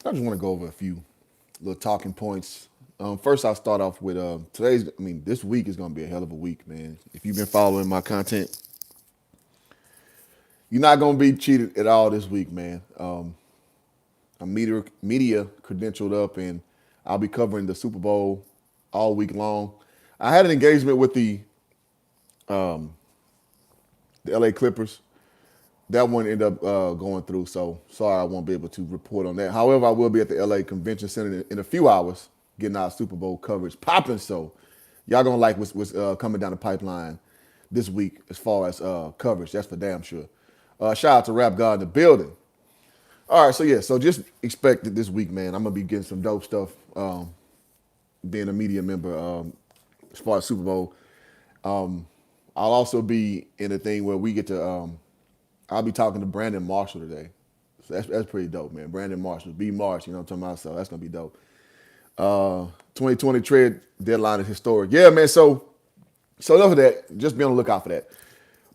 So I just want to go over a few little talking points. First, I'll start off with this week is going to be a hell of a week, man. If you've been following my content, you're not going to be cheated at all this week, man. I'm media credentialed up, and I'll be covering the Super Bowl all week long. I had an engagement with the LA Clippers. That one ended up going through, so sorry I won't be able to report on that. However, I will be at the LA Convention Center in a few hours getting our Super Bowl coverage popping. So y'all gonna like what's coming down the pipeline this week as far as coverage. That's for damn sure. Shout out to Rap God in the building. All right, so yeah, so just expect that this week, man. I'm gonna be getting some dope stuff. Being a media member as far as Super Bowl. I'll also be in a thing where we get to. I'll be talking to Brandon Marshall today. So that's pretty dope, man. Brandon Marshall, B Marsh, you know what I'm talking about? So that's gonna be dope. 2020 trade deadline is historic. Yeah, man. So enough of that. Just be on the lookout for that.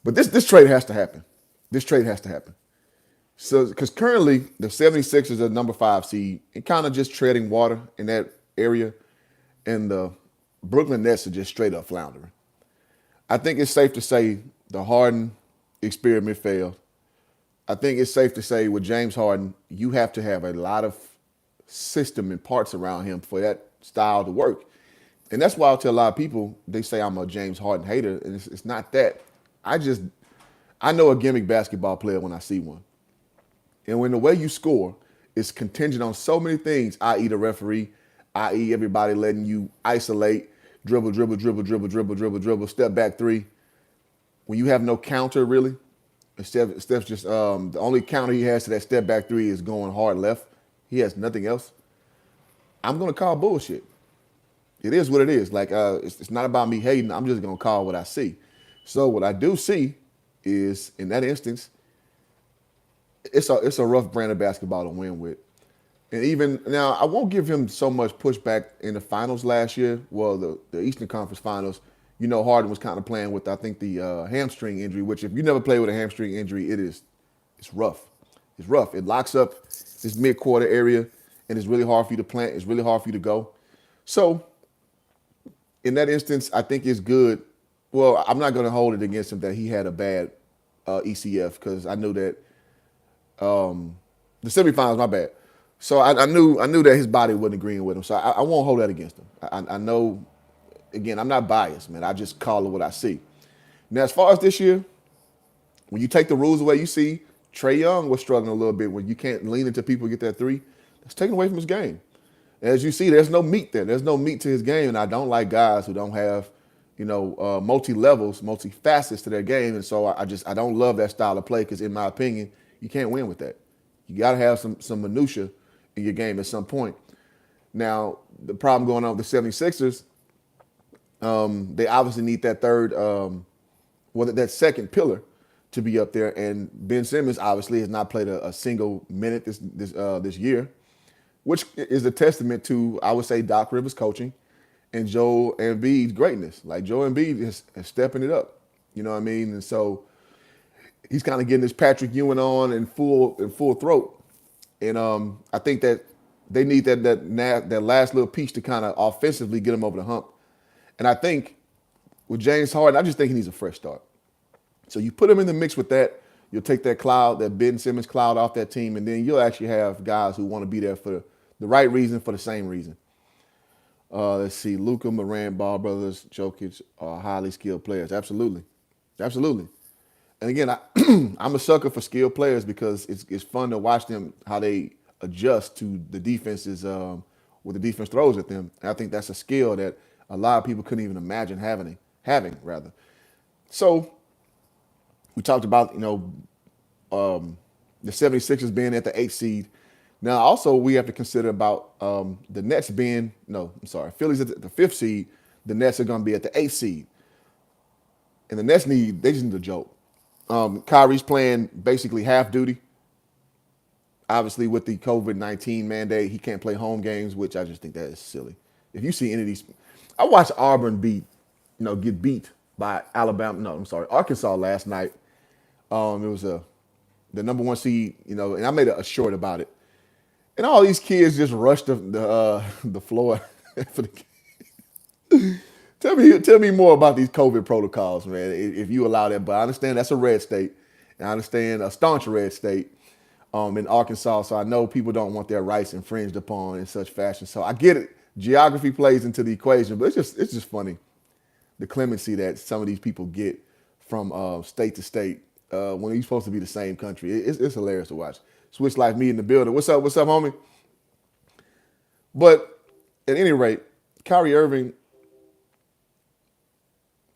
But this trade has to happen. This trade has to happen. So because currently the 76ers are number 5 seed and kind of just treading water in that area, and the Brooklyn Nets are just straight up floundering. I think it's safe to say the Harden experiment failed. I think it's safe to say with James Harden, you have to have a lot of system and parts around him for that style to work. And that's why I tell a lot of people, they say I'm a James Harden hater, and it's not that. I know a gimmick basketball player when I see one. And when the way you score is contingent on so many things, i.e. the referee, i.e. everybody letting you isolate, dribble, dribble, dribble, dribble, dribble, dribble, dribble, step back three. When you have no counter really, Steph's just the only counter he has to that step back three is going hard left. He has nothing else. I'm gonna call bullshit. It is what it is. Like it's not about me hating. I'm just gonna call what I see. So what I do see is in that instance, it's a rough brand of basketball to win with. And even now, I won't give him so much pushback in the finals last year. Well, the Eastern Conference Finals, Harden was kind of playing with, I think, the hamstring injury, which if you never play with a hamstring injury, it's rough. It's rough. It locks up this mid-quarter area, and it's really hard for you to plant. It's really hard for you to go. So in that instance, I think it's good. Well, I'm not going to hold it against him that he had a bad ECF because I knew that the semifinals, my bad. So I knew that his body wasn't agreeing with him. So I won't hold that against him. I know, again, I'm not biased, man. I just call it what I see. Now, as far as this year, when you take the rules away, you see Trae Young was struggling a little bit when you can't lean into people get that three. That's taken away from his game. As you see, there's no meat there. There's no meat to his game, and I don't like guys who don't have, multi-levels, multi-facets to their game. And so I don't love that style of play because, in my opinion, you can't win with that. You got to have some minutia in your game at some point. Now, the problem going on with the 76ers, they obviously need that third, that second pillar to be up there. And Ben Simmons obviously has not played a single minute this year, which is a testament to, I would say, Doc Rivers' coaching and Joel Embiid's greatness. Like Joel Embiid is stepping it up. You know what I mean? And so he's kind of getting this Patrick Ewing on in full throat. And I think that they need that last little piece to kind of offensively get him over the hump. And I think with James Harden, I just think he needs a fresh start. So you put him in the mix with that, you'll take that Ben Simmons cloud off that team, and then you'll actually have guys who want to be there for the right reason, for the same reason. Let's see, Luka, Morant, Ball Brothers, Jokic are highly skilled players. Absolutely. Absolutely. And again, I'm a sucker for skilled players because it's fun to watch them, how they adjust to the defenses, what the defense throws at them. And I think that's a skill that a lot of people couldn't even imagine having. So we talked about, the 76ers being at the 8th seed. Now, also, we have to consider about the Nets Philly's at the 5th seed. The Nets are going to be at the 8th seed. And the Nets they just need a joke. Kyrie's playing basically half duty. Obviously, with the COVID-19 mandate, he can't play home games, which I just think that is silly. If you see any of these, I watched Auburn get beat by Alabama. No, I'm sorry, Arkansas last night. It was the number 1 seed, and I made a short about it. And all these kids just rush the floor for the. Tell me more about these COVID protocols, man. If you allow that, but I understand that's a red state, and I understand a staunch red state in Arkansas. So I know people don't want their rights infringed upon in such fashion. So I get it. Geography plays into the equation, but it's just funny the clemency that some of these people get from state to state when you're supposed to be the same country. It's hilarious to watch. Switch Life Me in the building. What's up? What's up, homie? But at any rate, Kyrie Irving,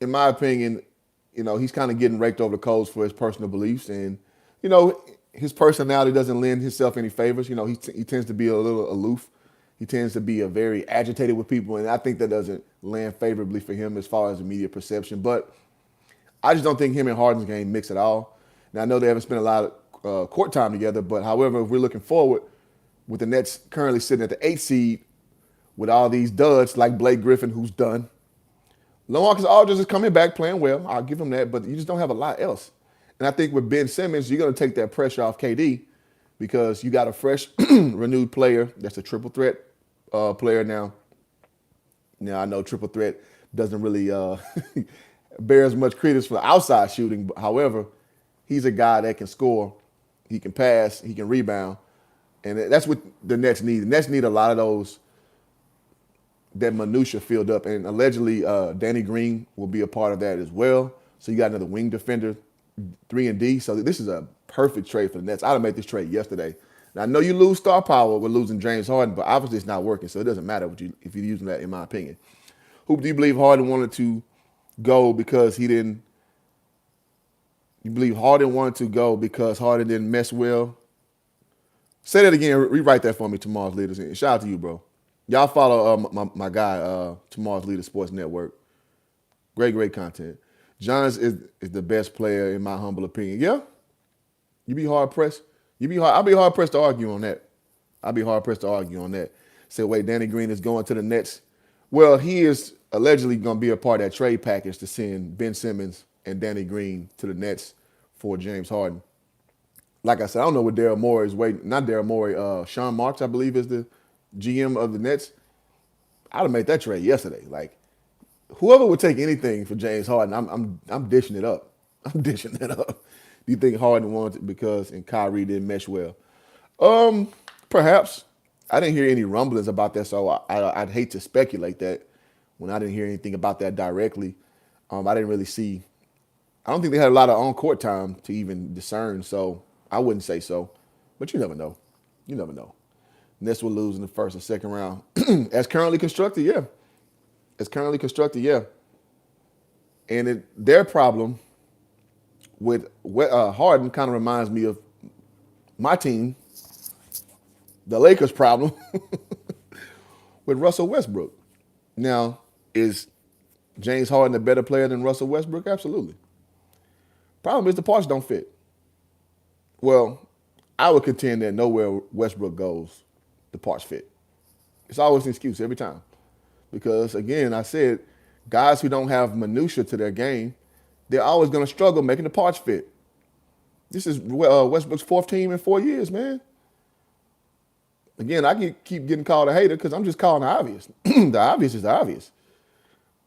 in my opinion, he's kind of getting raked over the coals for his personal beliefs, and you know, his personality doesn't lend himself any favors. He tends to be a little aloof. He tends to be a very agitated with people, and I think that doesn't land favorably for him as far as the media perception. But I just don't think him and Harden's game mix at all. Now I know they haven't spent a lot of court time together, but however, if we're looking forward, with the Nets currently sitting at the 8th seed with all these duds like Blake Griffin, who's done. LaMarcus Aldridge is coming back playing well. I'll give him that, but you just don't have a lot else. And I think with Ben Simmons, you're going to take that pressure off KD because you got a fresh, renewed player that's a triple threat player now. Now, I know triple threat doesn't really bear as much credence for outside shooting. However, he's a guy that can score, he can pass, he can rebound. And that's what the Nets need. The Nets need a lot of those, that minutia filled up. And allegedly, Danny Green will be a part of that as well. So you got another wing defender, 3 and D. So this is a perfect trade for the Nets. I'd have made this trade yesterday. Now, I know you lose star power with losing James Harden, but obviously it's not working. So it doesn't matter if you're using that, in my opinion. Who do you believe Harden wanted to go because he didn't? You believe Harden wanted to go because Harden didn't mess well? Say that again. Rewrite that for me, Tomorrow's Leaders. And shout out to you, bro. Y'all follow my guy, Tomorrow's Leader Sports Network. Great content. Johns is the best player in my humble opinion. Yeah, you be hard pressed. I'll be hard pressed to argue on that. Say, wait, Danny Green is going to the Nets. Well, he is allegedly going to be a part of that trade package to send Ben Simmons and Danny Green to the Nets for James Harden. Like I said, I don't know what Daryl Morey is waiting. Not Daryl Morey. Sean Marks, I believe, is the GM of the Nets. I'd have made that trade yesterday. Like, whoever would take anything for James Harden, I'm dishing it up. I'm dishing it up. Do you think Harden wanted it because and Kyrie didn't mesh well? Perhaps. I didn't hear any rumblings about that, so I'd hate to speculate that when I didn't hear anything about that directly. I didn't really see. I don't think they had a lot of on-court time to even discern, so I wouldn't say so. But you never know. You never know. Nets will lose in the first or second round. As currently constructed, yeah. And their problem with Harden kind of reminds me of my team, the Lakers' problem with Russell Westbrook. Now, is James Harden a better player than Russell Westbrook? Absolutely. Problem is the parts don't fit. Well, I would contend that nowhere Westbrook goes, the parts fit. It's always an excuse every time. Because, again, I said, guys who don't have minutia to their game, they're always going to struggle making the parts fit. This is Westbrook's 4th team in 4 years, man. Again, I can keep getting called a hater because I'm just calling the obvious. The obvious is the obvious.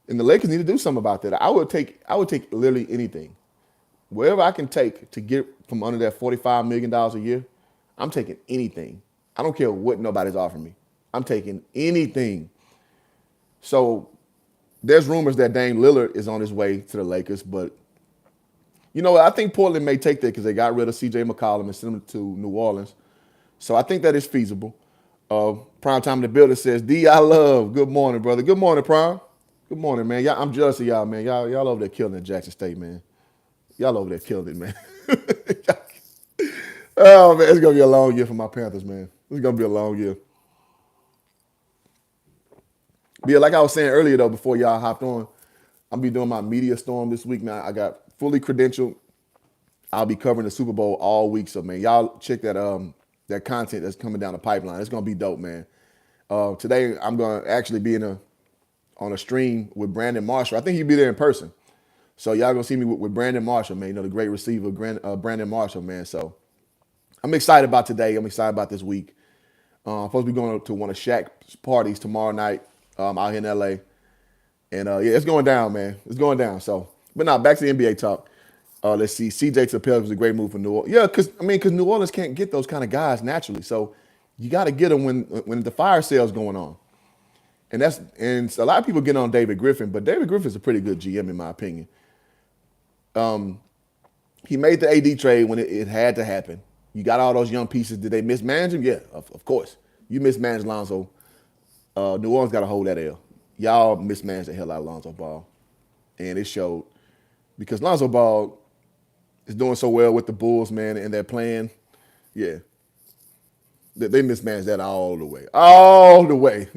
And the Lakers need to do something about that. I would take literally anything. Wherever I can take to get from under that $45 million a year, I'm taking anything. I don't care what nobody's offering me. I'm taking anything. So there's rumors that Dame Lillard is on his way to the Lakers, but you know what? I think Portland may take that because they got rid of C.J. McCollum and sent him to New Orleans. So I think that is feasible. Prime Time in the building says, D, I love. Good morning, brother. Good morning, Prime. Good morning, man. I'm jealous of y'all, man. Y'all over there killing it in Jackson State, man. Y'all over there killing it, man. Oh, man, it's going to be a long year for my Panthers, man. It's going to be a long year. But yeah, like I was saying earlier, though, before y'all hopped on, I'll be doing my media storm this week, man. I got fully credentialed. I'll be covering the Super Bowl all week. So, man, y'all check that content that's coming down the pipeline. It's going to be dope, man. Today, I'm going to actually be on a stream with Brandon Marshall. I think he'll be there in person. So y'all going to see me with Brandon Marshall, man. You know, the great receiver, Brandon Marshall, man. So I'm excited about today. I'm excited about this week. I'm supposed to be going to one of Shaq's parties tomorrow night out here in LA. And yeah, it's going down, man. It's going down. So, but now back to the NBA talk. Let's see. CJ to the Pelicans was a great move for New Orleans. Yeah, because New Orleans can't get those kind of guys naturally. So you got to get them when the fire sale's going on. And so a lot of people get on David Griffin, but David Griffin's a pretty good GM in my opinion. He made the AD trade when it had to happen. You got all those young pieces. Did they mismanage him? Yeah, of course. You mismanaged Lonzo. New Orleans got to hold that L. Y'all mismanaged the hell out of Lonzo Ball. And it showed because Lonzo Ball is doing so well with the Bulls, man, and they're playing. Yeah. They mismanaged that all the way. All the way.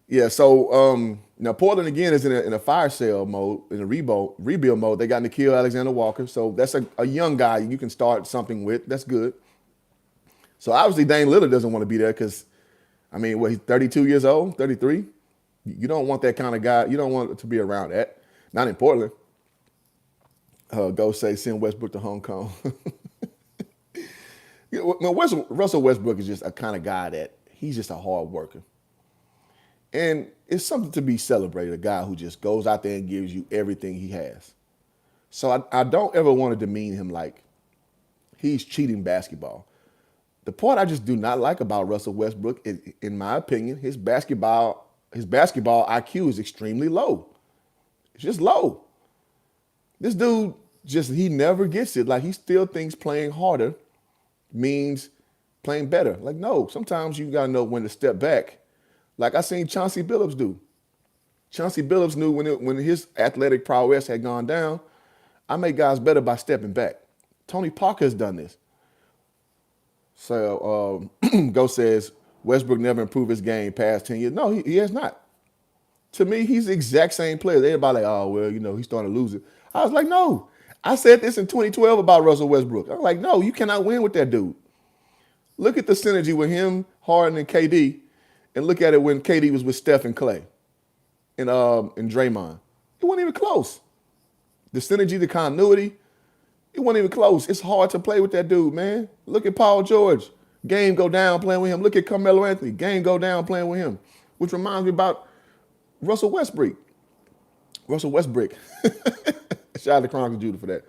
Yeah, so now Portland again is in a fire sale mode, in a rebuild mode. They got Nickeil Alexander-Walker, so that's a young guy you can start something with. That's good. So obviously Dame Lillard doesn't want to be there because, I mean, he's 32 years old, 33. You don't want that kind of guy. You don't want to be around that. Not in Portland. Go say send Westbrook to Hong Kong. Russell Westbrook is just a kind of guy that he's just a hard worker. And it's something to be celebrated, a guy who just goes out there and gives you everything he has. So I don't ever want to demean him like he's cheating basketball. The part I just do not like about Russell Westbrook is, in my opinion, his basketball IQ is extremely low. It's just low. This dude he never gets it. Like he still thinks playing harder means playing better. Like no, sometimes you gotta know when to step back. Like I seen Chauncey Billups do. Chauncey Billups knew when his athletic prowess had gone down, I make guys better by stepping back. Tony Parker has done this. So Go says Westbrook never improved his game past 10 years. No, he has not. To me, he's the exact same player. Everybody like, oh, well, he's starting to lose it. I was like, no. I said this in 2012 about Russell Westbrook. I was like, no, you cannot win with that dude. Look at the synergy with him, Harden, and KD, and look at it when KD was with Steph and Clay and Draymond. It wasn't even close. The synergy, the continuity, it wasn't even close. It's hard to play with that dude, man. Look at Paul George. Game go down playing with him. Look at Carmelo Anthony. Game go down playing with him. Which reminds me about Russell Westbrook. Shout out to Chronicle Judah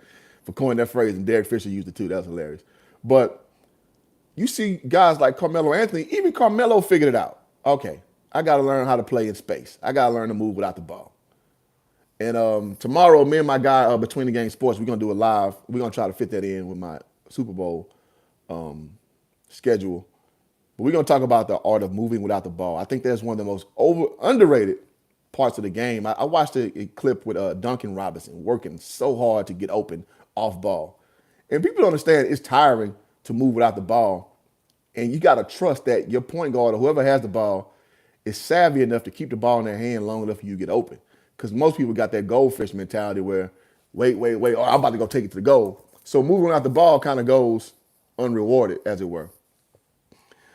for coining that phrase, and Derek Fisher used it too. That was hilarious. But you see guys like Carmelo Anthony, even Carmelo figured it out. Okay, I got to learn how to play in space. I got to learn to move without the ball. And tomorrow, me and my guy, Between the Game Sports, we're going to do a live. We're going to try to fit that in with my Super Bowl schedule. But we're going to talk about the art of moving without the ball. I think that's one of the most underrated parts of the game. I watched a clip with Duncan Robinson working so hard to get open off ball. And people don't understand it's tiring to move without the ball. And you got to trust that your point guard or whoever has the ball is savvy enough to keep the ball in their hand long enough for you to get open. Because most people got that goldfish mentality where, wait, oh, I'm about to go take it to the goal. So moving without the ball kind of goes unrewarded, as it were.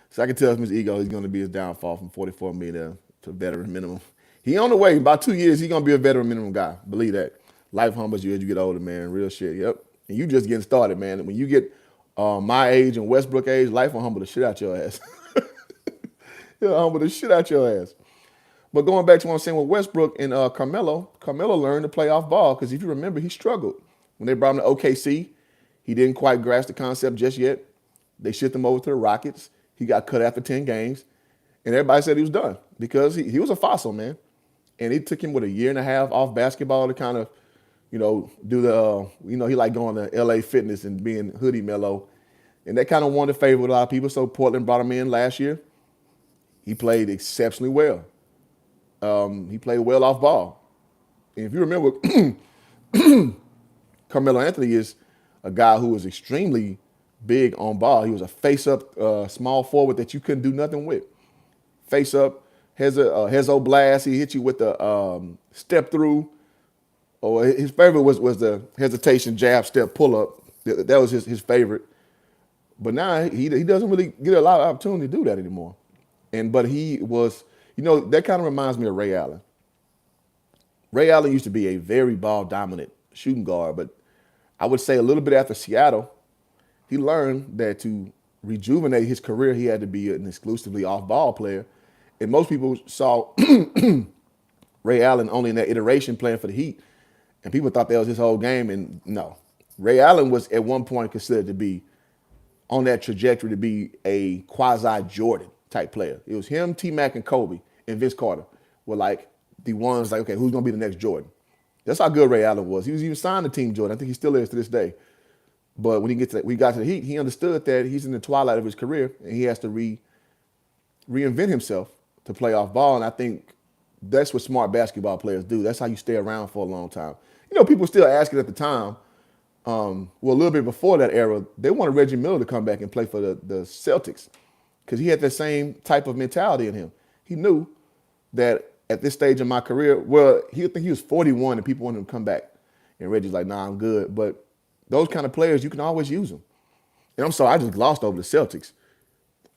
So I can tell Mr. Ego he's going to be his downfall from 44 million to veteran minimum. He on the way. About 2 years, he's going to be a veteran minimum guy. Believe that. Life humbles you as you get older, man. Real shit. Yep. And you just getting started, man. When you get my age and Westbrook age, life will humble the shit out your ass. It'll humble the shit out your ass. But going back to what I'm saying with Westbrook and Carmelo learned to play off ball because if you remember, he struggled. When they brought him to OKC, he didn't quite grasp the concept just yet. They shipped him over to the Rockets. He got cut after 10 games. And everybody said he was done because he was a fossil, man. And it took him, a year and a half off basketball to kind of, do the, he like going to LA Fitness and being hoodie mellow. And that kind of won the favor with a lot of people. So Portland brought him in last year. He played exceptionally well. He played well off ball. And if you remember, Carmelo Anthony is a guy who was extremely big on ball. He was a face-up small forward that you couldn't do nothing with. Face-up, Hezo blast. He hit you with the step through. Or his favorite was the hesitation jab step pull-up. That was his favorite. But now he doesn't really get a lot of opportunity to do that anymore. But he was... that kind of reminds me of Ray Allen. Ray Allen used to be a very ball-dominant shooting guard, but I would say a little bit after Seattle, he learned that to rejuvenate his career, he had to be an exclusively off-ball player. And most people saw Ray Allen only in that iteration playing for the Heat. And people thought that was his whole game. And no, Ray Allen was at one point considered to be on that trajectory to be a quasi-Jordan type player. It was him, T-Mac, and Kobe, and Vince Carter were like the ones like, okay, who's going to be the next Jordan? That's how good Ray Allen was. He was even signed to Team Jordan. I think he still is to this day. But when we got to the Heat, he understood that he's in the twilight of his career, and he has to reinvent himself to play off ball. And I think that's what smart basketball players do. That's how you stay around for a long time. You know, people still asking at the time, well, a little bit before that era, they wanted Reggie Miller to come back and play for the Celtics because he had that same type of mentality in him. He knew that at this stage of my career, well, he would think he was 41 and people wanted him to come back. And Reggie's like, nah, I'm good. But those kind of players, you can always use them. And I'm sorry, I just glossed over the Celtics.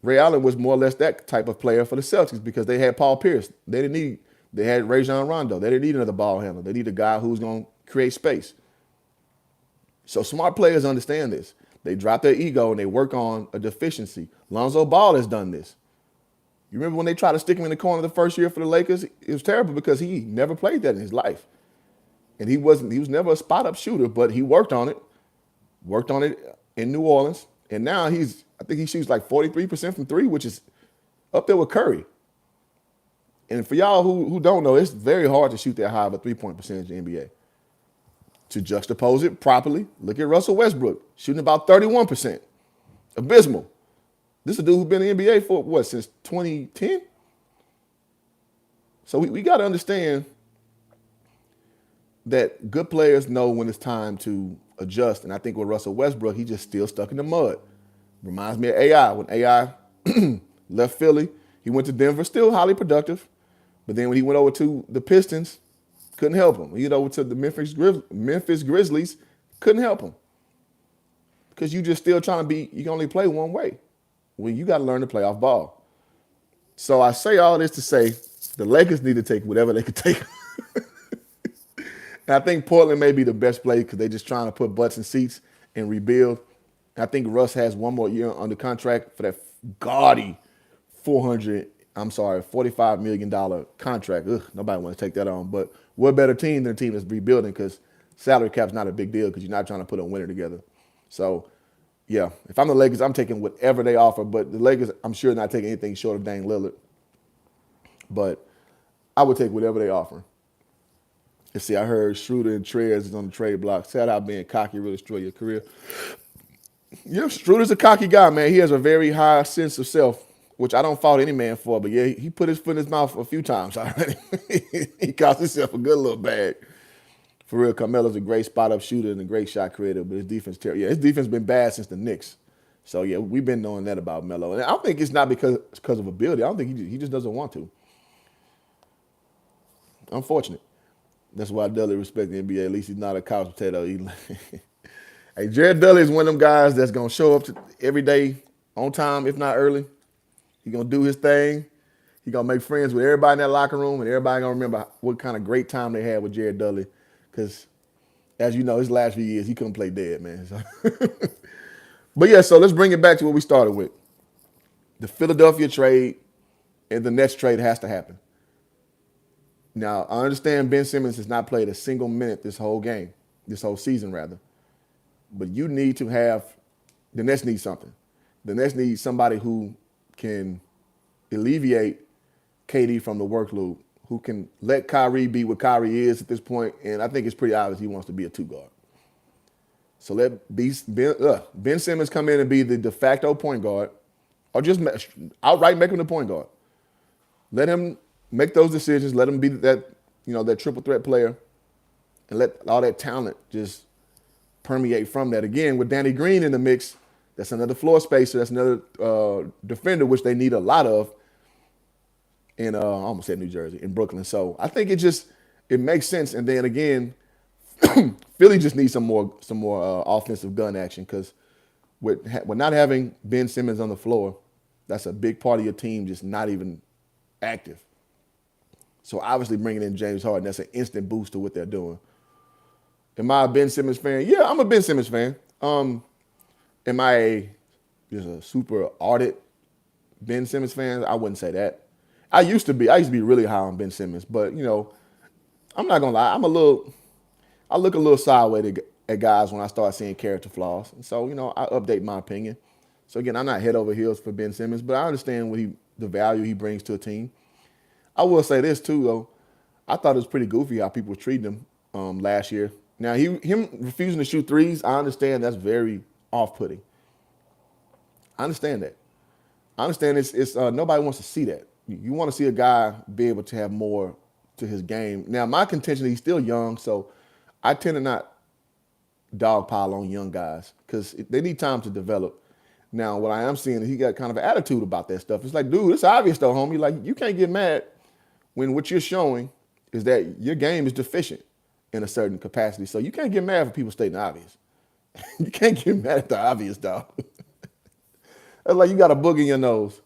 Ray Allen was more or less that type of player for the Celtics because they had Paul Pierce. They had Rajon Rondo. They didn't need another ball handler. They need a guy who's going to create space. So smart players understand this. They drop their ego and they work on a deficiency. Lonzo Ball has done this. You remember when they tried to stick him in the corner the first year for the Lakers? It was terrible because he never played that in his life. And he was never a spot-up shooter, but he worked on it in New Orleans. And now I think he shoots like 43% from three, which is up there with Curry. And for y'all who don't know, it's very hard to shoot that high of a three-point percentage in the NBA. To juxtapose it properly, look at Russell Westbrook, shooting about 31%. Abysmal. This is a dude who's been in the NBA for, what, since 2010? So we got to understand that good players know when it's time to adjust. And I think with Russell Westbrook, he just still stuck in the mud. Reminds me of AI. When AI left Philly, he went to Denver, still highly productive. But then when he went over to the Pistons, couldn't help him. He went over to the Memphis Grizzlies, couldn't help him. Because you just still trying to you can only play one way. Well, you got to learn to play off ball. So I say all this to say the Lakers need to take whatever they could take. And I think Portland may be the best play because they're just trying to put butts in seats and rebuild. I think Russ has one more year under contract for that gaudy $45 million contract. Ugh, nobody wants to take that on. But we're a better team than a team that's rebuilding because salary cap's not a big deal because you're not trying to put a winner together. So, yeah, if I'm the Lakers, I'm taking whatever they offer. But the Lakers, I'm sure not taking anything short of Dame Lillard. But I would take whatever they offer. Let's see, I heard Schroeder and Trez is on the trade block. Shout out being cocky, really destroy your career. Yeah, Schroeder's a cocky guy, man. He has a very high sense of self, which I don't fault any man for. But, yeah, he put his foot in his mouth a few times already. He cost himself a good little bag. For real, Carmelo's a great spot-up shooter and a great shot creator, but his defense terrible. Yeah, his defense been bad since the Knicks. So, yeah, we've been knowing that about Melo. And I don't think it's not because of ability. I don't think he just doesn't want to. Unfortunate. That's why I Dudley respect the NBA. At least he's not a couch potato. Hey, Jared Dudley is one of them guys that's going to show up every day on time, if not early. He's going to do his thing. He's going to make friends with everybody in that locker room, and everybody going to remember what kind of great time they had with Jared Dudley. Because, as you know, his last few years, he couldn't play dead, man. So. But, yeah, so let's bring it back to what we started with. The Philadelphia trade and the Nets trade has to happen. Now, I understand Ben Simmons has not played a single minute this whole season, rather. But you need to the Nets need something. The Nets need somebody who can alleviate KD from the workload, who can let Kyrie be what Kyrie is at this point, and I think it's pretty obvious he wants to be a two-guard. So let Ben Simmons come in and be the de facto point guard, or just outright make him the point guard. Let him make those decisions. Let him be that triple threat player, and let all that talent just permeate from that. Again, with Danny Green in the mix, that's another floor spacer. That's another defender, which they need a lot of in, I almost said New Jersey, in Brooklyn. So I think it makes sense. And then again, Philly just needs some more offensive gun action because with not having Ben Simmons on the floor, that's a big part of your team just not even active. So obviously bringing in James Harden, that's an instant boost to what they're doing. Am I a Ben Simmons fan? Yeah, I'm a Ben Simmons fan. Am I a just a super ardent Ben Simmons fan. I wouldn't say that. I used to be really high on Ben Simmons, but I'm not gonna lie. I look a little sideways at guys when I start seeing character flaws. And so, I update my opinion. So again, I'm not head over heels for Ben Simmons, but I understand the value he brings to a team. I will say this too, though. I thought it was pretty goofy how people were treating him last year. Now, him refusing to shoot threes, I understand that's very off-putting. I understand that. I understand it's nobody wants to see that. You want to see a guy be able to have more to his game. Now, my contention, he's still young, so I tend to not dogpile on young guys because they need time to develop. Now, what I am seeing is he got kind of an attitude about that stuff. It's like, dude, it's obvious though, homie. Like, you can't get mad when what you're showing is that your game is deficient in a certain capacity. So you can't get mad for people stating the obvious. You can't get mad at the obvious, dog. That's like you got a boog in your nose,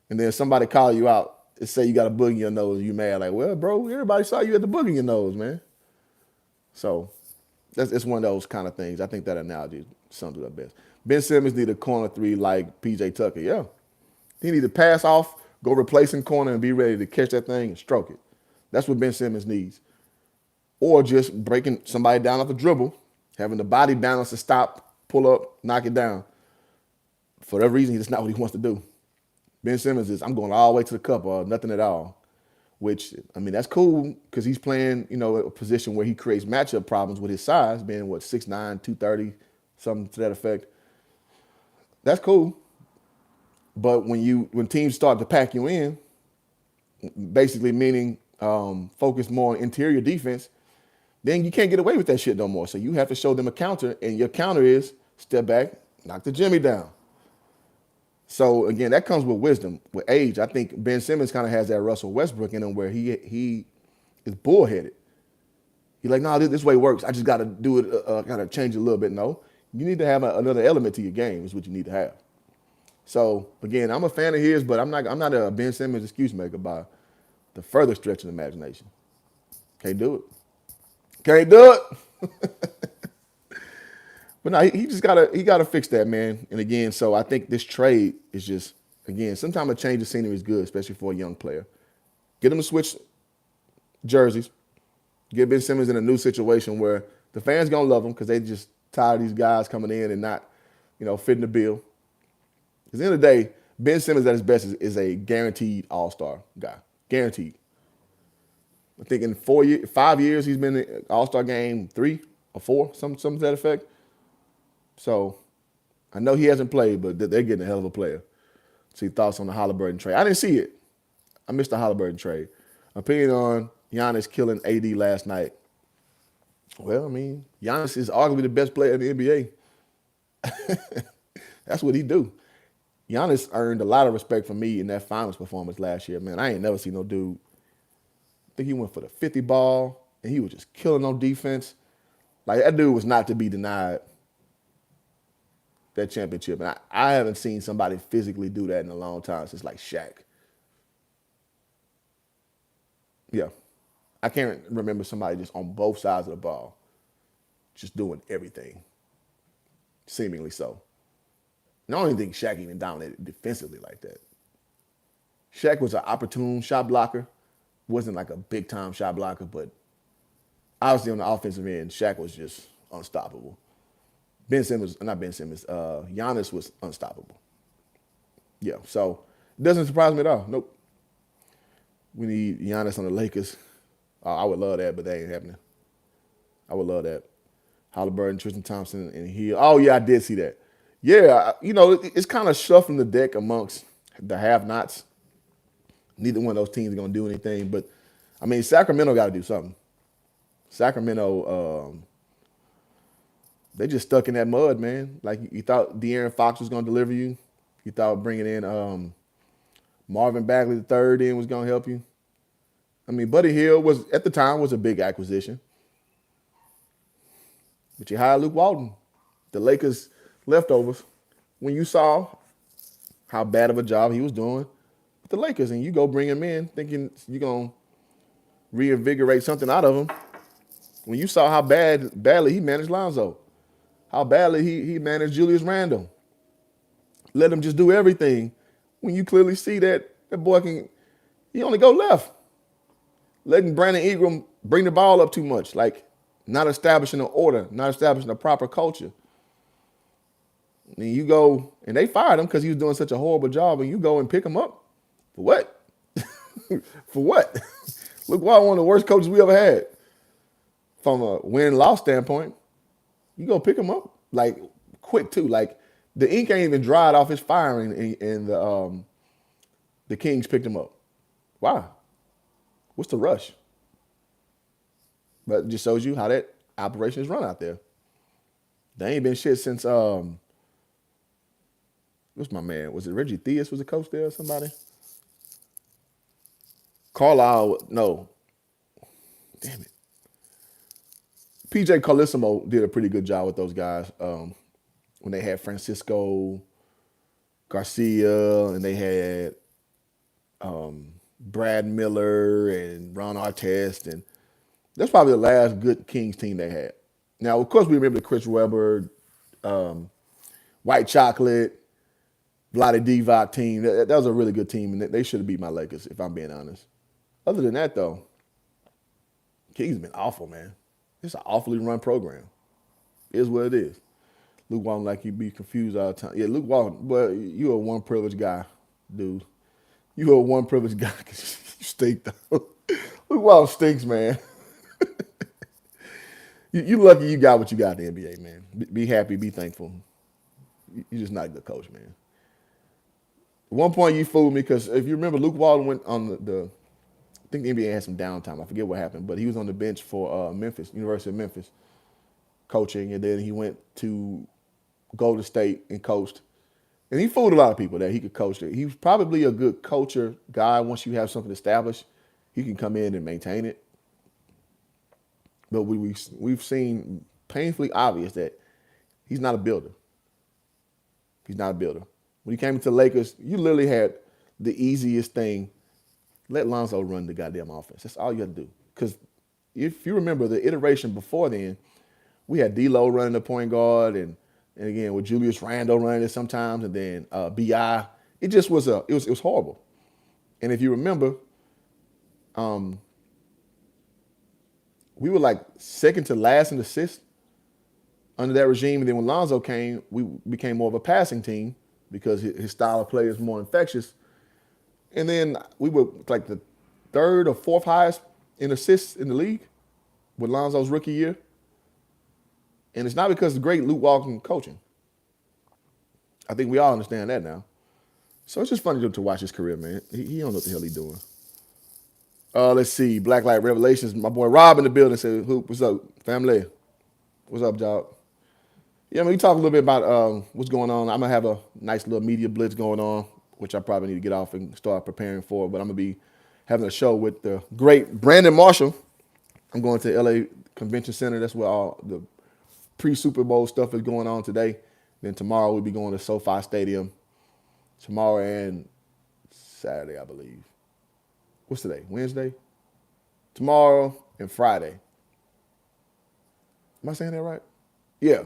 and then somebody call you out and say you got a boog in your nose, and you mad. Like, well, bro, everybody saw you at the boog in your nose, man. So it's one of those kind of things. I think that analogy sums it up best. Ben Simmons need a corner three like P.J. Tucker. Yeah. He need to pass off, go replace in corner, and be ready to catch that thing and stroke it. That's what Ben Simmons needs. Or just breaking somebody down off the dribble, having the body balance to stop, pull up, knock it down. For whatever reason, that's not what he wants to do. Ben Simmons is, I'm going all the way to the cup or nothing at all. Which, I mean, that's cool because he's playing, a position where he creates matchup problems with his size, being, 6'9", 230, something to that effect. That's cool. But when teams start to pack you in, basically meaning focus more on interior defense, then you can't get away with that shit no more. So you have to show them a counter, and your counter is step back, knock the Jimmy down. So again, that comes with wisdom, with age. I think Ben Simmons kind of has that Russell Westbrook in him where he is bullheaded. He's like, no, this way works. I just got to do it, got to change it a little bit. No, you need to have another element to your game is what you need to have. So again, I'm a fan of his, but I'm not a Ben Simmons excuse maker by the further stretch of the imagination. Can't do it. Can't do it. But no, he gotta fix that, man. And again, so I think this trade is just, again, sometimes a change of scenery is good, especially for a young player. Get him to switch jerseys. Get Ben Simmons in a new situation where the fans gonna love him because they just tired of these guys coming in and not, fitting the bill. Because at the end of the day, Ben Simmons at his best is a guaranteed all-star guy. Guaranteed. I think in 5 years he's been in all-star game 3 or 4, something to that effect. So I know he hasn't played, but they're getting a hell of a player. See thoughts on the Halliburton trade. I didn't see it. I missed the Halliburton trade. Opinion on Giannis killing AD last night. Well, I mean, Giannis is arguably the best player in the NBA. That's what he do. Giannis earned a lot of respect from me in that finals performance last year. Man, I ain't never seen no dude. I think he went for the 50 ball, and he was just killing on defense. Like, that dude was not to be denied that championship. And I haven't seen somebody physically do that in a long time since, like, Shaq. Yeah. I can't remember somebody just on both sides of the ball just doing everything, seemingly so. And I don't even think Shaq even dominated defensively like that. Shaq was an opportune shot blocker. Wasn't like a big-time shot blocker, but obviously on the offensive end, Shaq was just unstoppable. Giannis was unstoppable. Yeah, so it doesn't surprise me at all. Nope. We need Giannis on the Lakers. I would love that, but that ain't happening. I would love that. Halliburton, Tristan Thompson, and Hill. Oh, yeah, I did see that. Yeah, it's kind of shuffling the deck amongst the have-nots. Neither one of those teams are going to do anything. But, I mean, Sacramento got to do something. Sacramento, they just stuck in that mud, man. Like, you thought De'Aaron Fox was going to deliver you. You thought bringing in Marvin Bagley III in was going to help you. I mean, Buddy Hield at the time, was a big acquisition. But you hired Luke Walton, the Lakers' leftovers. When you saw how bad of a job he was doing with the Lakers, and you go bring him in thinking you're going to reinvigorate something out of him. When you saw how badly he managed Lonzo, how badly he managed Julius Randle. let him just do everything when you clearly see that that boy can, he only go left. Letting Brandon Ingram bring the ball up too much, like not establishing an order, not establishing a proper culture. And you go, and they fired him because he was doing such a horrible job, and you go and pick him up. For what? For what? Look, why one of the worst coaches we ever had from a win-loss standpoint. You go pick him up like quick too. Like the ink ain't even dried off his firing, and the Kings picked him up. Why? What's the rush? But it just shows you how that operation is run out there. They ain't been shit since what's my man? Was it Reggie Theus was the coach there or somebody? Carlisle, no. Damn it. PJ Carlissimo did a pretty good job with those guys when they had Francisco Garcia and they had Brad Miller and Ron Artest, and that's probably the last good Kings team they had. Now, of course, we remember the Chris Webber, White Chocolate, Vlade Divac team. That was a really good team, and they should have beat my Lakers, if I'm being honest. Other than that, though, Kings have been awful, man. It's an awfully run program. It is what it is. Luke Walton, like you be confused all the time. Yeah, Luke Walton, but you a one privileged guy, dude. You a one privileged guy because you stink, though. Luke Walton stinks, man. You lucky you got what you got in the NBA, man. Be happy, be thankful. You're just not a good coach, man. At one point, you fooled me because if you remember, Luke Walton went on I think the NBA had some downtime. I forget what happened, but he was on the bench for Memphis, University of Memphis, coaching, and then he went to Golden State and coached. And he fooled a lot of people that he could coach it. He was probably a good coacher guy. Once you have something established, he can come in and maintain it. But we've seen painfully obvious that he's not a builder. He's not a builder. When he came into the Lakers, you literally had the easiest thing. Let Lonzo run the goddamn offense. That's all you have to do. Because if you remember the iteration before then, we had D'Lo running the point guard, and again with Julius Randle running it sometimes, and then Bi. It just was it was horrible. And if you remember, we were like second to last in assists under that regime. And then when Lonzo came, we became more of a passing team because his style of play is more infectious. And then we were like the third or fourth highest in assists in the league with Lonzo's rookie year. And it's not because of great Luke Walton coaching. I think we all understand that now. So it's just funny to watch his career, man. He don't know what the hell he's doing. Let's see. Black Light Revelations. My boy Rob in the building said, "Hoop, what's up, family? What's up, dog?" Yeah, we talk a little bit about what's going on. I'm going to have a nice little media blitz going on, which I probably need to get off and start preparing for. But I'm going to be having a show with the great Brandon Marshall. I'm going to LA Convention Center. That's where all the pre-Super Bowl stuff is going on today. Then tomorrow we'll be going to SoFi Stadium. Tomorrow and Saturday, I believe. What's today? Wednesday? Tomorrow and Friday. Am I saying that right? Yeah.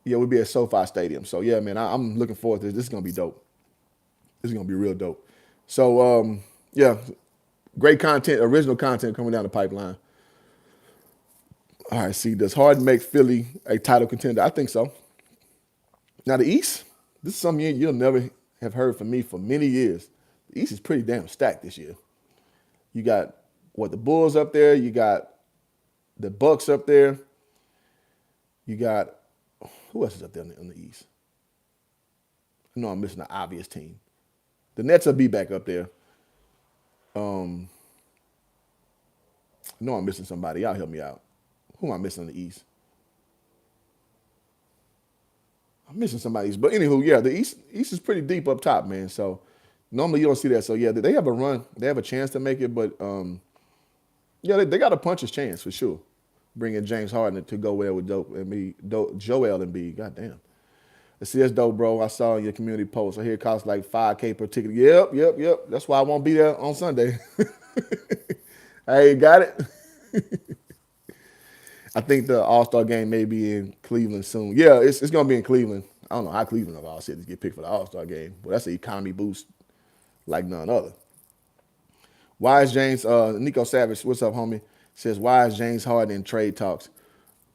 Yeah, we'll be at SoFi Stadium. So, yeah, man, I'm looking forward to this. This is going to be dope. This is going to be real dope. So, yeah, great content, original content coming down the pipeline. All right, see, does Harden make Philly a title contender? I think so. Now, the East, this is something you'll never have heard from me for many years. The East is pretty damn stacked this year. You got, the Bulls up there. You got the Bucks up there. You got, who else is up there on the East? I know I'm missing an obvious team. The Nets will be back up there. I know I'm missing somebody. Y'all help me out. Who am I missing on the East? I'm missing somebody. But anywho, yeah, the East is pretty deep up top, man. So normally you don't see that. So, yeah, they have a run. They have a chance to make it. But, yeah, they got a puncher's chance for sure. Bringing James Harden to go well with Joel Embiid. Goddamn. Let's see, that's dope, bro. I saw your community post. I hear it costs like $5K per ticket. Yep. That's why I won't be there on Sunday. Hey, got it? I think the All-Star game may be in Cleveland soon. Yeah, it's going to be in Cleveland. I don't know how Cleveland of all cities get picked for the All-Star game, but that's an economy boost like none other. Why is James, Nico Savage, what's up, homie, says, why is James Harden in trade talks?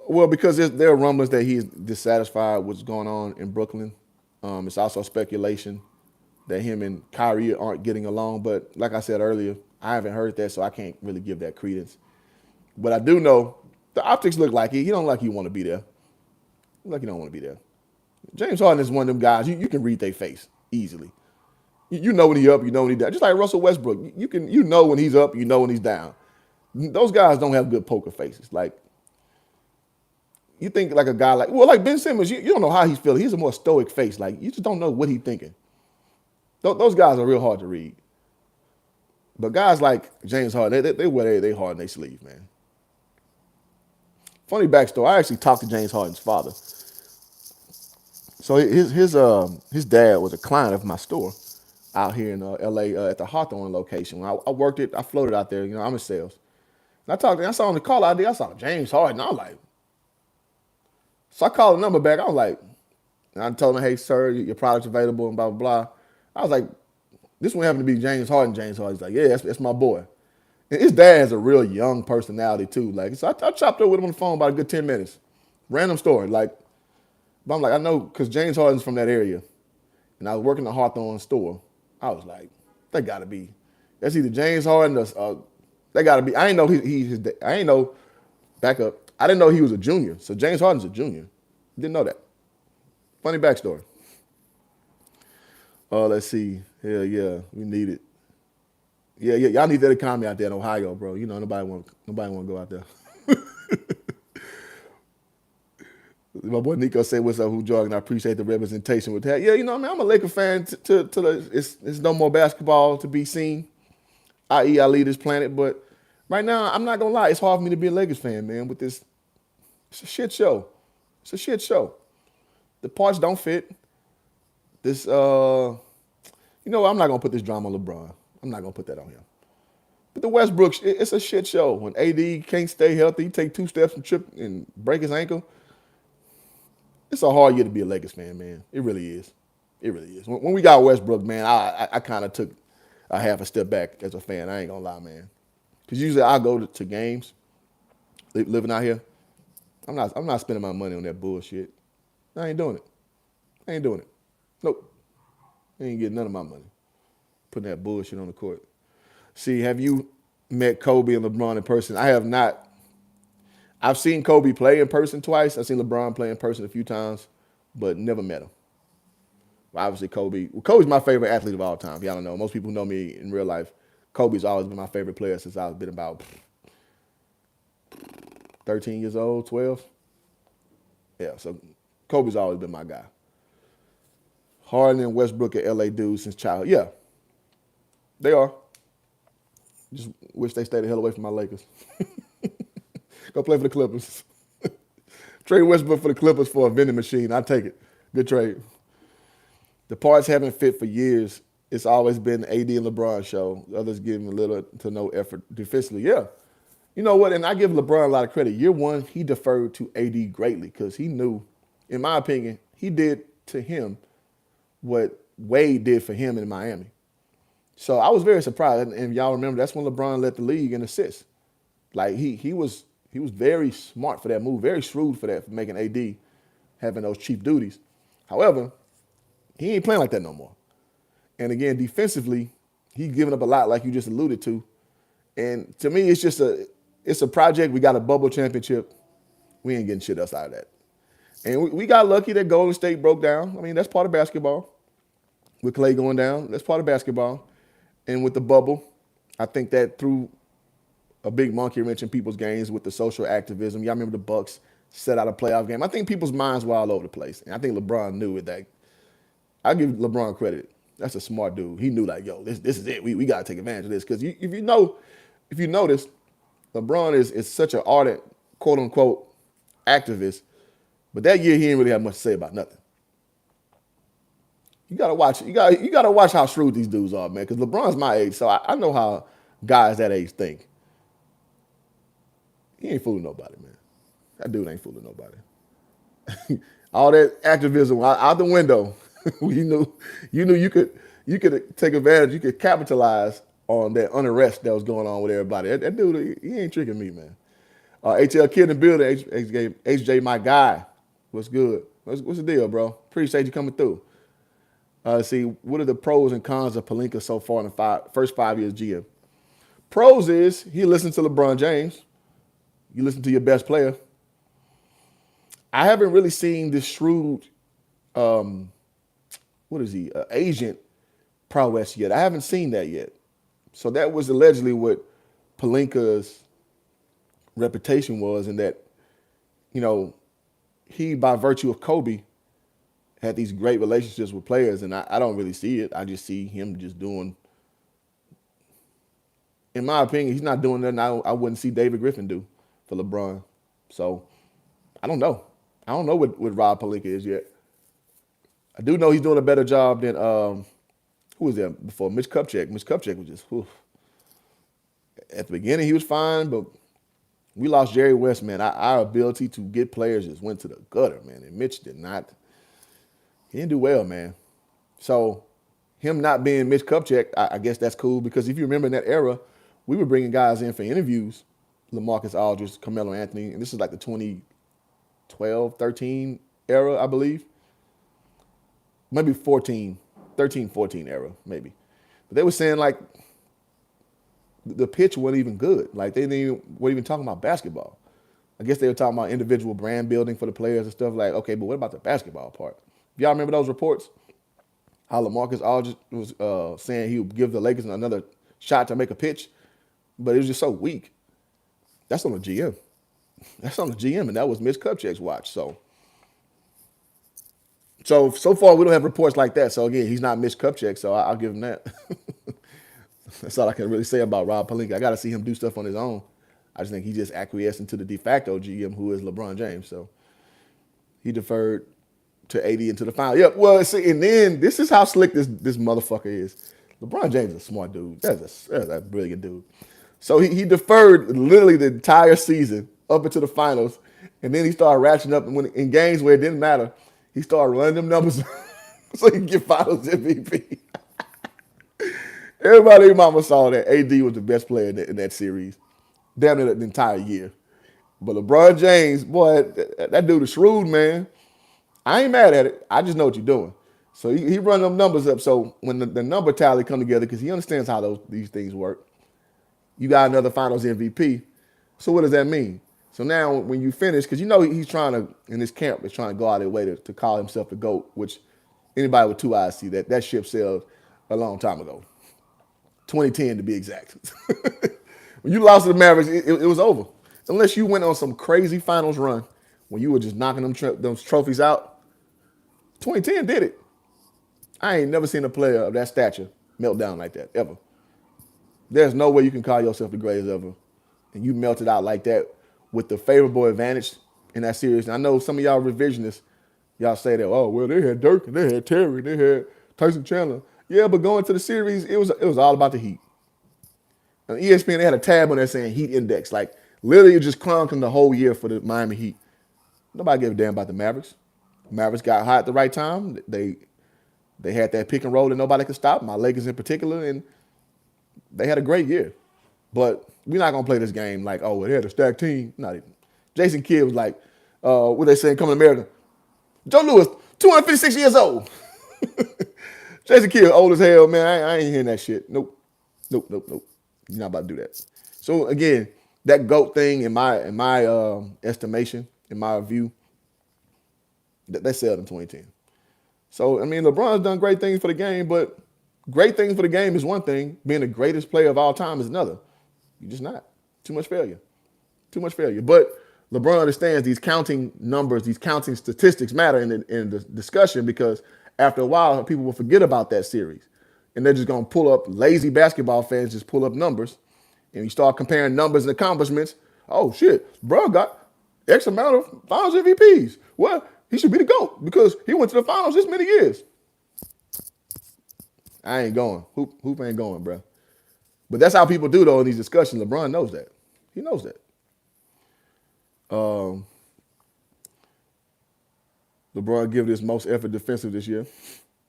Well, because there are rumors that he's dissatisfied with what's going on in Brooklyn. It's also speculation that him and Kyrie aren't getting along. But like I said earlier, I haven't heard that, so I can't really give that credence. But I do know the optics look like he don't like he want to be there. Like he don't want to be there. James Harden is one of them guys, you can read their face easily. You know when he's up, you know when he's down. Just like Russell Westbrook, you know when he's up, you know when he's down. Those guys don't have good poker faces. Like, you think like a guy like Ben Simmons, you don't know how he's feeling. He's a more stoic face. Like, you just don't know what he's thinking. Those guys are real hard to read. But guys like James Harden, they wear their heart in their sleeve, man. Funny backstory, I actually talked to James Harden's father. So his dad was a client of my store out here in L.A. At the Hawthorne location. When I worked it, I floated out there. I'm in sales. And I saw on the call ID, I saw James Harden. I was like, so I called the number back. I was like, and I told him, hey, sir, your product's available and blah, blah, blah. I was like, this one happened to be James Harden. James Harden's like, yeah, that's my boy. And his dad has a real young personality too. Like, so I chopped up with him on the phone about a good 10 minutes. Random story. Like, but I'm like, I know, because James Harden's from that area. And I was working the Hawthorne store. I was like, they got to be. That's either James Harden or they got to be. I ain't know I ain't know, back up. I didn't know he was a junior. So James Harden's a junior. Didn't know that. Funny backstory. Let's see. Hell yeah, we need it. Yeah, y'all need that economy out there in Ohio, bro. You know, nobody want to go out there. My boy Nico said, "What's up, who jogging? I appreciate the representation with that." Yeah, you know, I mean, I'm a Laker fan. It's no more basketball to be seen. I.e., I leave this planet, but right now, I'm not gonna lie. It's hard for me to be a Lakers fan, man. With this, it's a shit show. It's a shit show. The parts don't fit. This, you know, I'm not gonna put this drama on LeBron. I'm not gonna put that on him. But the Westbrook, it's a shit show. When AD can't stay healthy, take 2 steps and trip and break his ankle. It's a hard year to be a Lakers fan, man. It really is. It really is. When we got Westbrook, man, I kind of took a half a step back as a fan. I ain't gonna lie, man. Because usually I go to games, living out here. I'm not spending my money on that bullshit. I ain't doing it. I ain't doing it. Nope. I ain't getting none of my money. Putting that bullshit on the court. See, have you met Kobe and LeBron in person? I have not. I've seen Kobe play in person twice. I've seen LeBron play in person a few times, but never met him. Well, obviously, Kobe's my favorite athlete of all time. Y'all don't know. Most people know me in real life. Kobe's always been my favorite player since I've been about 13 years old, 12. Yeah, so Kobe's always been my guy. Harden and Westbrook are LA dudes since childhood. Yeah, they are. Just wish they stayed the hell away from my Lakers. Go play for the Clippers. Trade Westbrook for the Clippers for a vending machine. I take it. Good trade. The parts haven't fit for years. It's always been AD and LeBron show. Others giving little to no effort defensively. Yeah. You know what? And I give LeBron a lot of credit. Year one, he deferred to AD greatly because he knew, in my opinion, he did to him what Wade did for him in Miami. So I was very surprised. And y'all remember, that's when LeBron led the league in assists. Like, he was very smart for that move, very shrewd for that, for making AD having those chief duties. However, he ain't playing like that no more. And again, defensively, he's giving up a lot, like you just alluded to. And to me, it's a project. We got a bubble championship. We ain't getting shit else out of that. And we got lucky that Golden State broke down. I mean, that's part of basketball. With Clay going down, that's part of basketball. And with the bubble, I think that threw a big monkey wrench in people's games with the social activism. Y'all remember the Bucks set out a playoff game. I think people's minds were all over the place. And I think LeBron knew it. That I give LeBron credit. That's a smart dude. He knew, like, yo, this is it. We got to take advantage of this. Because if you notice, LeBron is such an ardent, quote unquote, activist. But that year he didn't really have much to say about nothing. You gotta watch. You gotta watch how shrewd these dudes are, man. Because LeBron's my age, so I know how guys that age think. He ain't fooling nobody, man. That dude ain't fooling nobody. All that activism out the window. You knew you could take advantage. You could capitalize on that unrest that was going on with everybody. That dude, he ain't tricking me, man. ATL Kid in the building. HJ, my guy. What's good? What's the deal, bro? Appreciate you coming through. See, what are the pros and cons of Pelinka so far in the first 5 years GM? Pros is he listens to LeBron James. You listen to your best player. I haven't really seen this shrewd, what is he, agent prowess yet. I haven't seen that yet. So that was allegedly what Pelinka's reputation was, in that, he, by virtue of Kobe, had these great relationships with players, and I don't really see it. I just see him just doing, in my opinion, he's not doing nothing I wouldn't see David Griffin do for LeBron. So I don't know. I don't know what Rob Pelinka is yet. I do know he's doing a better job than who was there before? Mitch Kupchak. Mitch Kupchak was just, whew. At the beginning he was fine, but we lost Jerry West, man. Our ability to get players just went to the gutter, man. And Mitch did not. He didn't do well, man. So him not being Mitch Kupchak, I guess that's cool, because if you remember in that era, we were bringing guys in for interviews, LaMarcus Aldridge, Carmelo Anthony, and this is like the 2012, 13 era, I believe. Maybe 13, 14 era, maybe. But they were saying, like, the pitch wasn't even good. Like, weren't even talking about basketball. I guess they were talking about individual brand building for the players and stuff. Like, okay, but what about the basketball part? Y'all remember those reports? How LaMarcus Aldridge was saying he would give the Lakers another shot to make a pitch, but it was just so weak. That's on the GM. That's on the GM, and that was Mitch Kupchak's watch. So far we don't have reports like that. So again, he's not Mitch Kupchak, so I'll give him that. That's all I can really say about Rob Pelinka. I got to see him do stuff on his own. I just think he just acquiesced into the de facto GM, who is LeBron James. So he deferred to AD into the final. Yep. Well, see, and then this is how slick this motherfucker is. LeBron James is a smart dude. That's a brilliant dude. So he deferred literally the entire season up into the finals, and then he started ratcheting up. And when in games where it didn't matter, he started running them numbers so he can get Finals MVP. Everybody in mama saw that AD was the best player in that series, damn near the entire year. But LeBron James, boy, that dude is shrewd, man. I ain't mad at it. I just know what you're doing. So he run them numbers up. So when the number tally come together, because he understands how these things work, you got another Finals MVP. So what does that mean? So now when you finish, because he's trying to, in his camp, is trying to go out of their way to call himself the GOAT, which anybody with two eyes see that ship sailed a long time ago. 2010 to be exact. When you lost to the Mavericks, it was over. Unless you went on some crazy finals run when you were just knocking those trophies out. 2010 did it. I ain't never seen a player of that stature melt down like that, ever. There's no way you can call yourself the greatest ever, and you melted out like that with the favorable advantage in that series. And I know some of y'all revisionists, y'all say that, oh, well, they had Dirk, and they had Terry, they had Tyson Chandler. Yeah, but going to the series, it was all about the Heat. On ESPN, they had a tab on there saying Heat Index. Like, literally, it just chronicling the whole year for the Miami Heat. Nobody gave a damn about the Mavericks. Mavericks got hot at the right time. They had that pick and roll that nobody could stop, my Lakers in particular, and they had a great year. But we're not going to play this game like, oh, they had a stacked team. Not even. Jason Kidd was like, what they saying, coming to America? Joe Louis, 256 years old. Jason Kidd, old as hell, man. I ain't hearing that shit. Nope. You're not about to do that. So again, that GOAT thing, in my estimation, in my view, they sailed in 2010. So I mean, LeBron's done great things for the game, but great things for the game is one thing. Being the greatest player of all time is another. You're just not. Too much failure. But LeBron understands these counting numbers, these counting statistics matter in the discussion, because after a while, people will forget about that series. And they're just going to pull up, lazy basketball fans just pull up numbers. And you start comparing numbers and accomplishments. Oh, shit, bro got X amount of finals MVPs. Well, he should be the GOAT because he went to the finals this many years. I ain't going. Hoop ain't going, bro. But that's how people do, though, in these discussions. LeBron knows that. He knows that. LeBron giving his most effort defensive this year,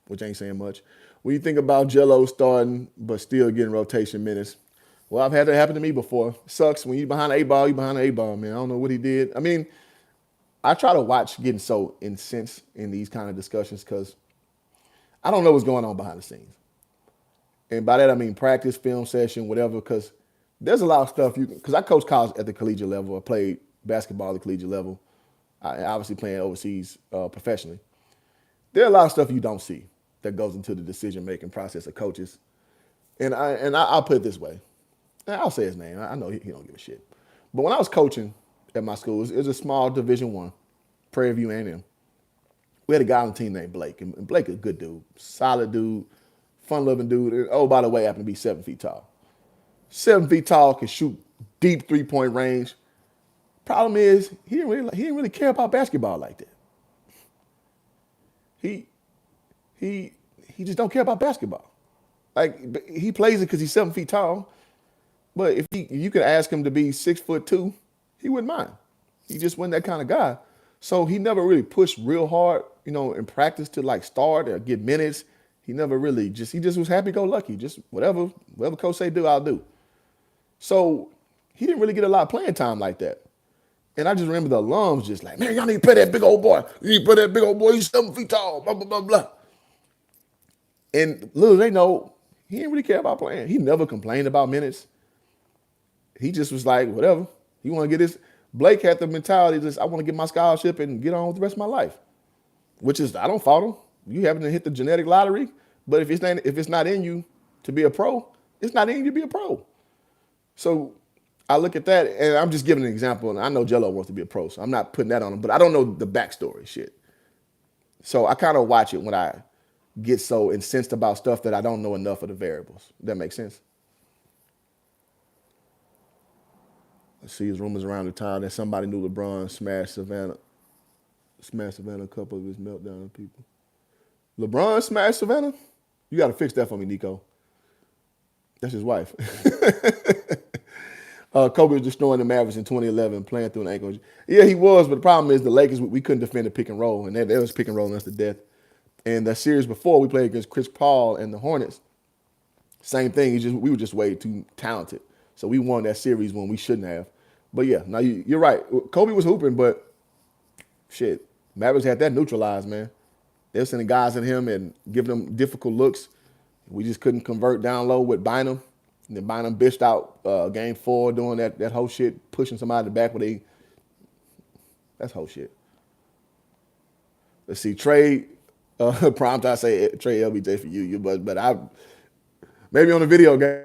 which ain't saying much. When you think about Jello starting but still getting rotation minutes, well, I've had that happen to me before. It sucks when you behind the eight ball, you behind the eight ball, man. I don't know what he did. I mean, I try to watch getting so incensed in these kind of discussions because I don't know what's going on behind the scenes. And by that I mean practice, film session, whatever, because there's a lot of stuff because I coach college at the collegiate level. I played basketball at the collegiate level. I obviously playing overseas professionally. There are a lot of stuff you don't see that goes into the decision-making process of coaches. And I'll put it this way. I'll say his name. I know he don't give a shit. But when I was coaching at my school, it was a small Division I, Prairie View A&M. We had a guy on the team named Blake. And Blake is a good dude, solid dude, fun-loving dude. And, oh, by the way, happened to be 7 feet tall. 7 feet tall, can shoot deep three-point range. Problem is, he didn't really care about basketball like that. He just don't care about basketball. Like, he plays it because he's 7 feet tall. But if you could ask him to be 6'2", he wouldn't mind. He just wasn't that kind of guy. So he never really pushed real hard, in practice to like start or get minutes. He never really he just was happy-go-lucky. Just whatever coach say do, I'll do. So he didn't really get a lot of playing time like that. And I just remember the alums just like, man, y'all need to play that big old boy. You need to play that big old boy. He's 7 feet tall, blah, blah, blah, blah. And little they know, he didn't really care about playing. He never complained about minutes. He just was like, whatever. You want to get this? Blake had the mentality I want to get my scholarship and get on with the rest of my life. Which is, I don't fault him. You haven't hit the genetic lottery. But if it's not in you to be a pro, it's not in you to be a pro. So I look at that, and I'm just giving an example. And I know Jello wants to be a pro, so I'm not putting that on him. But I don't know the backstory shit. So I kind of watch it when I get so incensed about stuff that I don't know enough of the variables. That makes sense? I see his rumors around the town that somebody knew LeBron smashed Savannah a couple of his meltdown people. LeBron smashed Savannah? You got to fix that for me, Nico. That's his wife. Kobe was destroying the Mavericks in 2011, playing through an ankle injury. Yeah, he was, but the problem is the Lakers, we couldn't defend the pick and roll, and they was pick and rolling us to death. And the series before, we played against Chris Paul and the Hornets. Same thing. We were just way too talented. So we won that series when we shouldn't have. But yeah, now you're right. Kobe was hooping, but shit, Mavericks had that neutralized, man. They were sending guys at him and giving them difficult looks. We just couldn't convert down low with Bynum. And then Bynum bitched out game 4 doing that whole shit, pushing somebody in the back where that's whole shit. Let's see, Trey, prompt, I say Trey LBJ for you, but I maybe on the video game.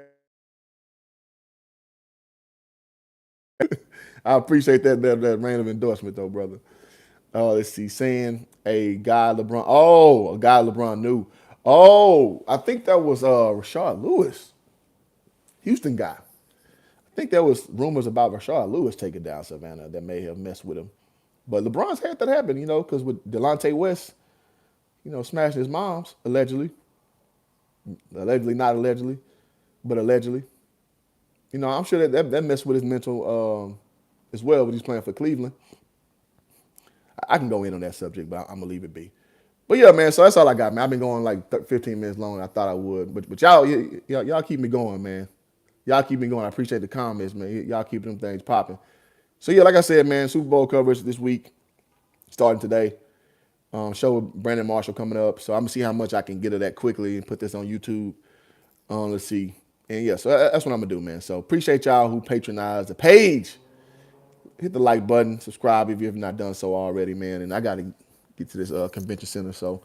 I appreciate that random endorsement though, brother. Let's see, saying a guy LeBron knew. Oh, I think that was Rashard Lewis, Houston guy. I think there was rumors about Rashard Lewis taking down Savannah that may have messed with him. But LeBron's had that happen, because with Delonte West, smashing his mom's, allegedly. Allegedly, not allegedly, but allegedly. I'm sure that messed with his mental as well when he's playing for Cleveland. I can go in on that subject, but I'm going to leave it be. But yeah, man, so that's all I got, man. I've been going like 15 minutes longer than I thought I would. But y'all keep me going, man. Y'all keep me going. I appreciate the comments, man. Y'all keep them things popping. So yeah, like I said, man, Super Bowl coverage this week, starting today. Show with Brandon Marshall coming up. So I'm going to see how much I can get of that quickly and put this on YouTube. Let's see. And yeah, so that's what I'm going to do, man. So appreciate y'all who patronize the page. Hit the like button, subscribe if you have not done so already, man. And I got to get to this convention center. So